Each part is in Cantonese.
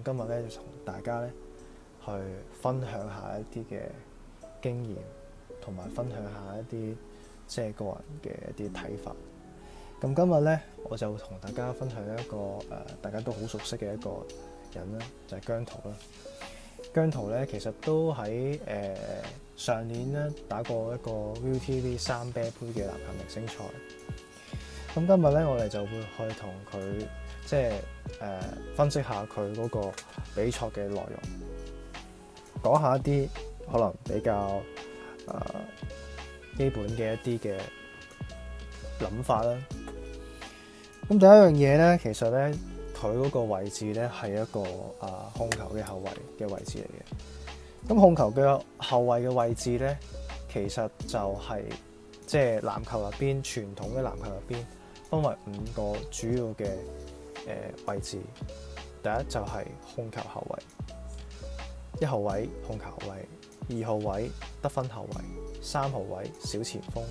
今日咧就同大家咧去分享下一啲嘅經驗，同埋分享下一啲即係個人嘅一啲睇法。咁今日咧我就同大家分享一個大家都好熟悉嘅一個人啦，就係姜濤啦。姜濤咧其實都喺上年咧打過一個 ViuTV 三啤杯嘅籃球明星賽。咁今日咧我哋就會去同佢即係分析下佢嗰個比賽嘅內容，講下一啲可能比較基本嘅一啲嘅諗法啦。咁第一樣嘢咧，其實咧佢嗰個位置咧係一個控球嘅後衞嘅位置嚟嘅。咁控球嘅後衞嘅位置咧，其實就係即係籃球入邊傳統嘅籃球入邊分為5個主要嘅位置。第一就係控球後衞，一號位控球後衞，二號位得分後衞，三號位小前鋒，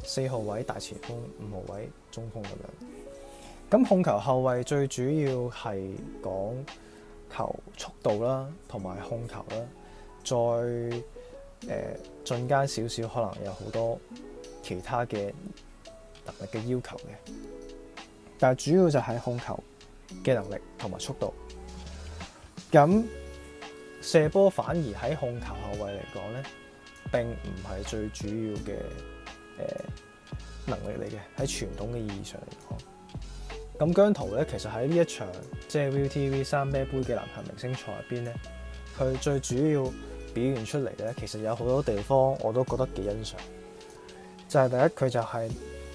四號位大前鋒，五號位中鋒咁樣。咁控球後衞最主要係講球速度啦，同埋控球啦，再進階少少，可能有好多其他嘅能力嘅要求嘅。但係主要就係控球嘅能力同埋速度。咁射波反而喺控球後衞嚟講咧，並唔係最主要嘅能力嚟嘅，喺傳統嘅意義上嚟講。咁姜濤咧，其實喺呢一場即係 ViuTV 三啤杯嘅籃球明星賽入邊咧，佢最主要表現出嚟咧，其實有好多地方我都覺得幾欣賞。就係第一，佢就係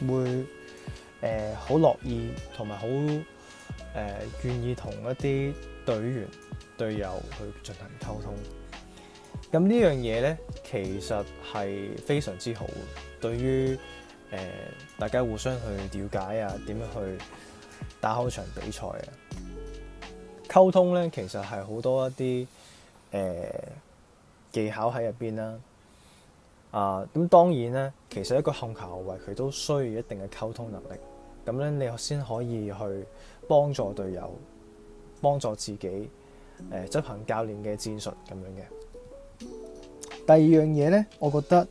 會好樂意同埋好願意同一啲隊員隊友去進行溝通。咁呢樣嘢咧，其實係非常之好嘅，對於大家互相去了解啊，點樣去打好場比賽啊。溝通咧，其實係好多一啲技巧喺入邊啦。咁當然咧，其實一個控球後衞佢都需要一定嘅溝通能力，咁咧你先可以去幫助隊友、幫助自己執行教練嘅戰術咁樣嘅。第二樣嘢咧，我覺得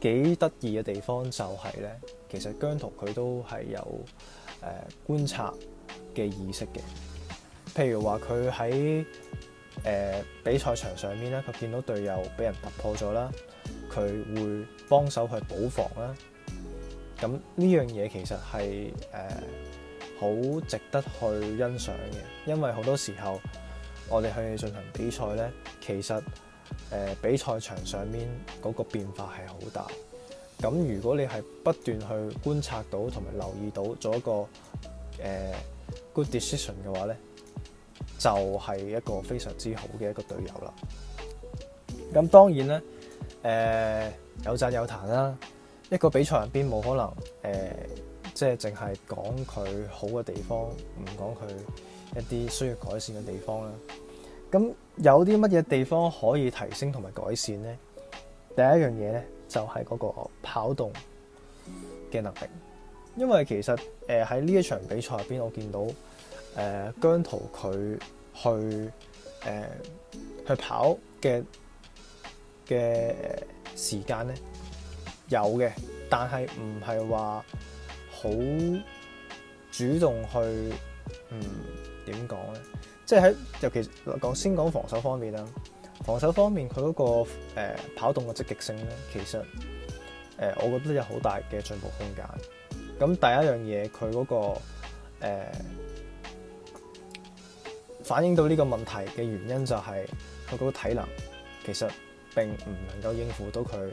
幾得意嘅地方就係咧，其實姜濤佢都係有觀察嘅意識嘅。譬如話佢喺比賽場上面咧，佢見到隊友俾人突破咗啦，佢會幫手去補防啦。咁呢樣嘢其實係好值得去欣賞嘅，因為好多時候我哋去進行比賽咧，其實比賽場上面嗰個變化係好大。咁如果你係不斷去觀察到同埋留意到做一個good decision 嘅話咧，就係一個非常之好嘅一個隊友啦。咁當然咧，有讚有彈啦。一個比賽入邊冇可能即係淨係講佢好嘅地方，唔講佢一啲需要改善嘅地方啦。咁有啲乜嘢地方可以提升同埋改善咧？第一樣嘢咧就係嗰個跑動嘅能力，因為其實喺呢一場比賽入邊，我見到姜濤佢去跑嘅時間咧有嘅，但係唔係話好主動去點講咧？即係喺尤其先講防守方面啦。防守方面佢嗰個跑動嘅積極性咧，其實我覺得有好大嘅進步空間。咁第一樣嘢，佢嗰個反映到呢個問題嘅原因就係佢嗰個體能其實並唔能夠應付到佢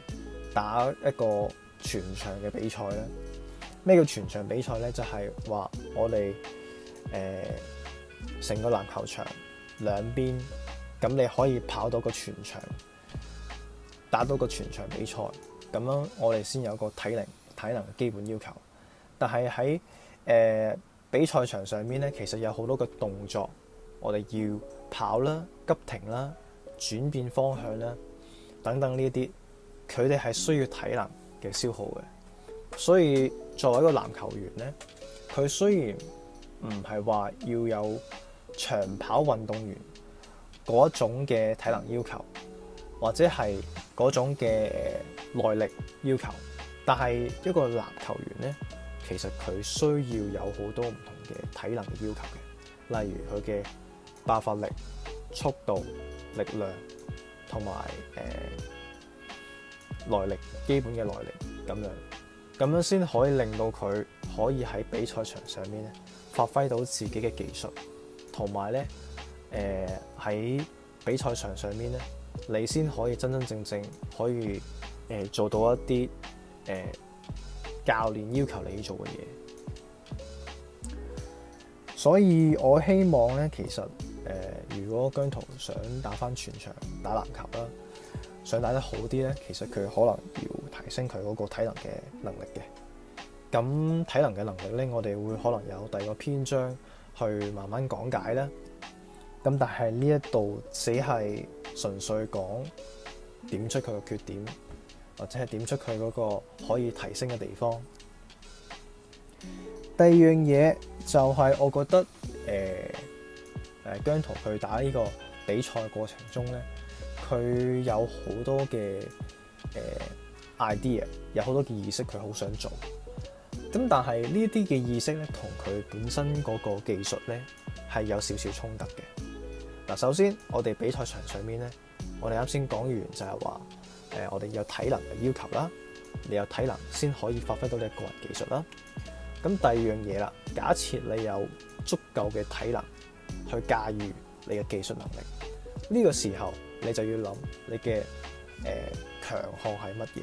打一個全場嘅比賽咧。咩叫全場比賽咧？就係話我哋成個籃球場兩邊，咁你可以跑到個全場，打到個全場比賽，咁樣我哋先有個體能嘅基本要求。但係喺比賽場上面咧，其實有好多個動作，我哋要跑啦、急停啦、轉變方向啦等等呢啲，佢哋係需要體能嘅消耗嘅。所以作為一個籃球員咧，佢雖然唔係話要有長跑運動員嗰種嘅體能要求，或者係嗰種嘅耐力要求。但係一個籃球員咧，其實佢需要有好多唔同嘅體能嘅要求嘅，例如佢嘅爆發力、速度、力量同埋耐力，基本嘅耐力咁樣先可以令到佢可以喺比賽場上面咧發揮到自己嘅技術，同埋咧喺比賽場上面咧，你先可以真真正正可以做到一啲教練要求你要做嘅嘢。所以我希望咧，其實如果姜濤想打返全場打籃球啦，想打得好啲咧，其實佢可能要提升佢嗰個體能嘅能力嘅。咁體能嘅能力咧，我哋會可能有第二個篇章去慢慢講解啦。咁但係呢一度只係純粹講點出佢嘅缺點，或者係點出佢嗰個可以提升嘅地方。第二樣嘢就係我覺得姜濤佢打呢個比賽過程中咧，佢有好多嘅idea， 有好多嘅意識佢好想做。咁但係呢一啲嘅意識咧，同佢本身嗰個技術咧係有少少衝突嘅。嗱，首先我哋比賽場上面咧，我哋啱先講完就係話我哋有體能嘅要求啦，你有體能先可以發揮到你嘅個人技術啦。咁第二樣嘢啦，假設你有足夠嘅體能去駕馭你嘅技術能力，呢個時候你就要諗你嘅強項係乜嘢，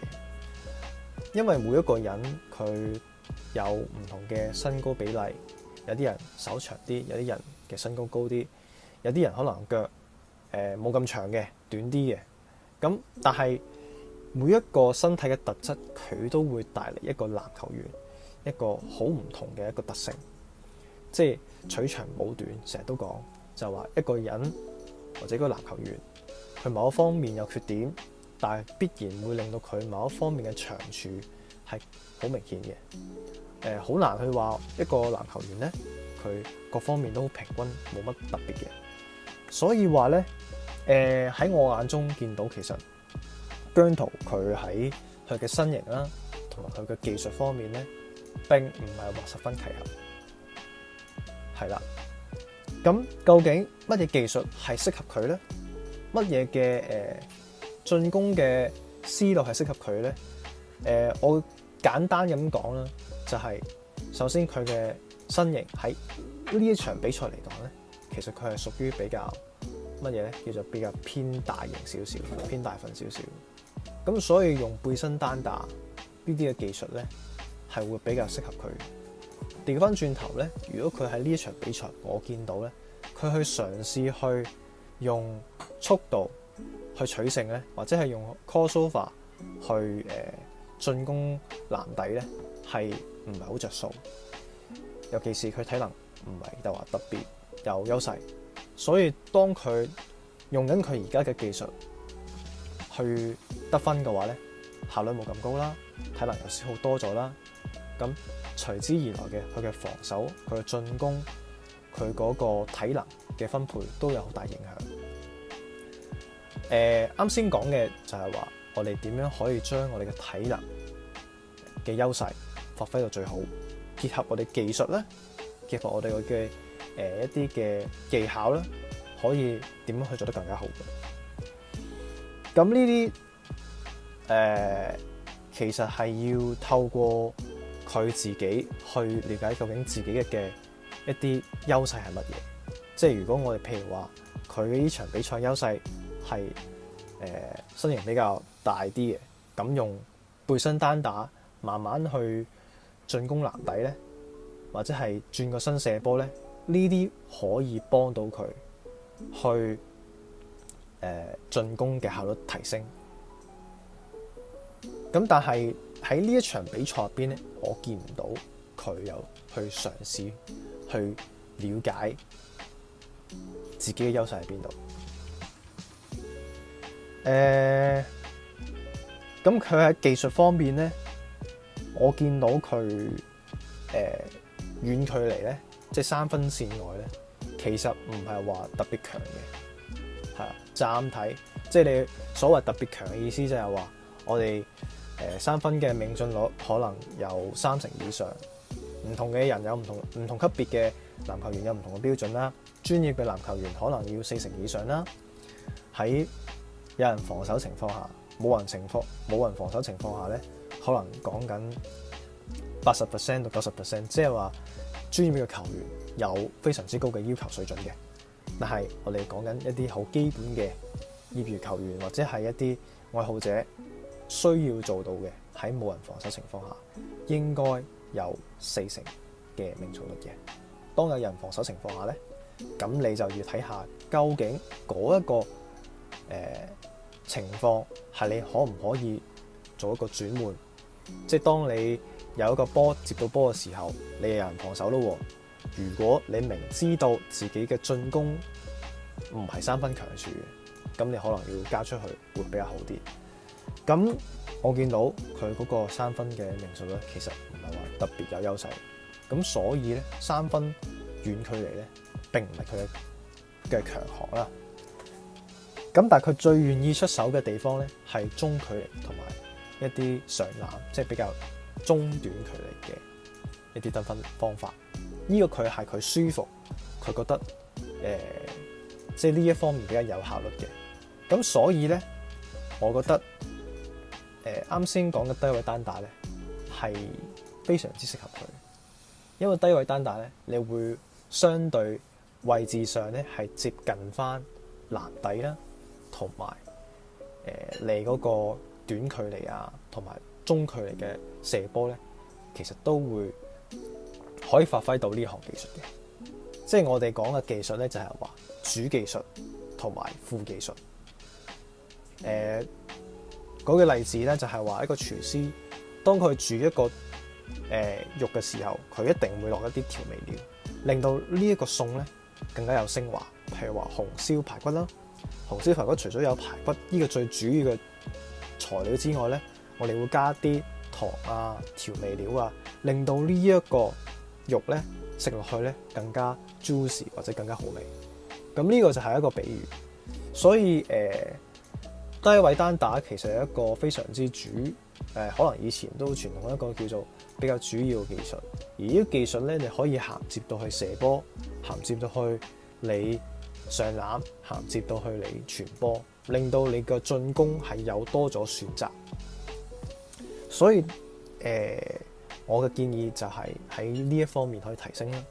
因為每一個人佢有唔同嘅身高比例，有啲人手長啲，有啲人嘅身高高啲，有啲人可能腳冇咁長嘅，短啲嘅。咁但係每一個身體嘅特質，佢都會帶嚟一個籃球員一個好唔同嘅一個特性，即係取長補短。成日都講就話一個人或者個籃球員，佢某一方面有缺點，但係必然會令到佢某一方面嘅長處係好明顯嘅。好難去話一個籃球員咧，佢各方面都好平均，冇乜特別嘅。所以話咧，喺我眼中見到其實姜濤佢喺佢嘅身形啦，同埋佢嘅技術方面咧，並唔係話十分契合。係啦，咁究竟乜嘢技術係適合佢咧？乜嘢嘅進攻嘅思路係適合佢咧？我簡單咁講啦，就係首先佢嘅身形喺呢一場比賽嚟講咧，其實佢係屬於比較乜嘢咧？叫做比較偏大型少少，偏大份少少。咁所以用背身單打呢啲嘅技術咧，係會比較適合佢。調翻轉頭咧，如果佢喺呢一場比賽，我見到咧，佢去嘗試去用速度去取勝咧，或者係用 crossover 去進攻籃底咧，係唔係好着數？尤其是佢體能唔係就話特別有優勢，所以當佢用緊佢而家嘅技術去得分嘅話咧，效率冇咁高啦，體能又消耗多咗啦，咁隨之而來嘅佢嘅防守、佢嘅進攻、佢嗰個體能嘅分配都有好大影響。啱先講嘅就係話，我哋點樣可以將我哋嘅體能嘅優勢發揮到最好，結合我哋技術咧，結合我哋嘅一啲嘅技巧咧，可以點樣去做得更加好嘅。咁呢啲其實係要透過佢自己去了解究竟自己嘅一啲優勢係乜嘢。即係如果我哋譬如話佢呢場比賽優勢係身形比較大啲嘅，咁用背身單打慢慢去進攻籃底咧，或者係轉個身射波咧，呢啲可以幫到佢去進攻嘅效率提升。咁但係喺呢一場比賽入邊咧，我見唔到佢有去嘗試去了解自己嘅優勢喺邊度。咁佢喺技術方面咧，我見到佢遠距離咧，即係三分線外咧，其實唔係話特別強嘅，係啊，暫睇，即係你所謂特別強嘅意思，就係話我哋三分嘅命中率可能有30%以上。唔同嘅人有唔同級別嘅籃球員有唔同嘅標準啦。專業嘅籃球員可能要40%以上啦。喺有人防守情況下，冇人防守情況下咧，可能講緊80%到90%，即係話專業嘅球員有非常之高嘅要求水準嘅。但係我哋講緊一啲好基本嘅業餘球員或者係一啲愛好者需要做到嘅，喺冇人防守情況下應該有40%嘅命中率嘅。當有人防守情況下咧，咁你就要睇下究竟嗰一個情況係你可唔可以做一個轉換，即係當你有一個波接到波嘅時候，你有人防守咯。如果你明知道自己嘅進攻唔係三分強處嘅，咁你可能要加出去會比較好啲。咁我見到佢嗰個三分嘅命中率其實唔係話特別有優勢，咁所以咧三分遠距離咧並唔係佢嘅強項啦。咁但係佢最願意出手嘅地方咧係中距離同埋一啲上籃，即係比較中短距離嘅一啲得分方法。呢個佢係佢舒服，佢覺得即係呢一方面比較有效率嘅。咁所以咧，我覺得啱先講嘅低位單打咧係非常之適合佢，因為低位單打咧你會相對位置上咧係接近翻籃底啦，同埋你嗰個短距離啊同埋中距離嘅射波咧，其實都會可以發揮到呢項技術嘅。即係我哋講嘅技術咧，就係話主技術同埋副技術。嗰個例子咧就係話一個廚師，當佢煮一個肉嘅時候，佢一定會落一啲調味料，令到呢一個餸咧更加有升華。譬如話紅燒排骨啦，紅燒排骨除咗有排骨呢個最主要嘅材料之外咧，我哋會加啲糖啊、調味料啊，令到呢一個肉咧食落去咧更加 juicy 或者更加好味。咁呢個就係一個比喻，所以低位單打其實係一個非常之可能以前都傳統一個叫做比較主要嘅技術。而呢個技術咧，你可以銜接到去射波，銜接到去你上籃，銜接到去你傳波，令到你嘅進攻係有多咗選擇。所以我嘅建議就係喺呢一方面可以提升啦。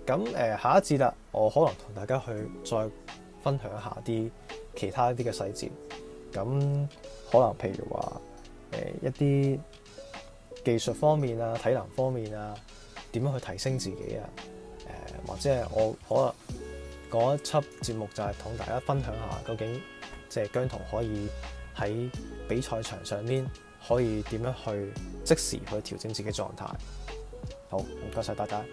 咁下一節啦，我可能同大家去再分享一下啲其他一啲嘅細節。咁可能譬如話一啲技術方面啊、體能方面啊，點樣去提升自己啊？或者係我可能嗰一輯節目就係同大家分享下，究竟即係姜濤可以喺比賽場上面可以點樣去即時去調整自己狀態。好，唔該晒大家。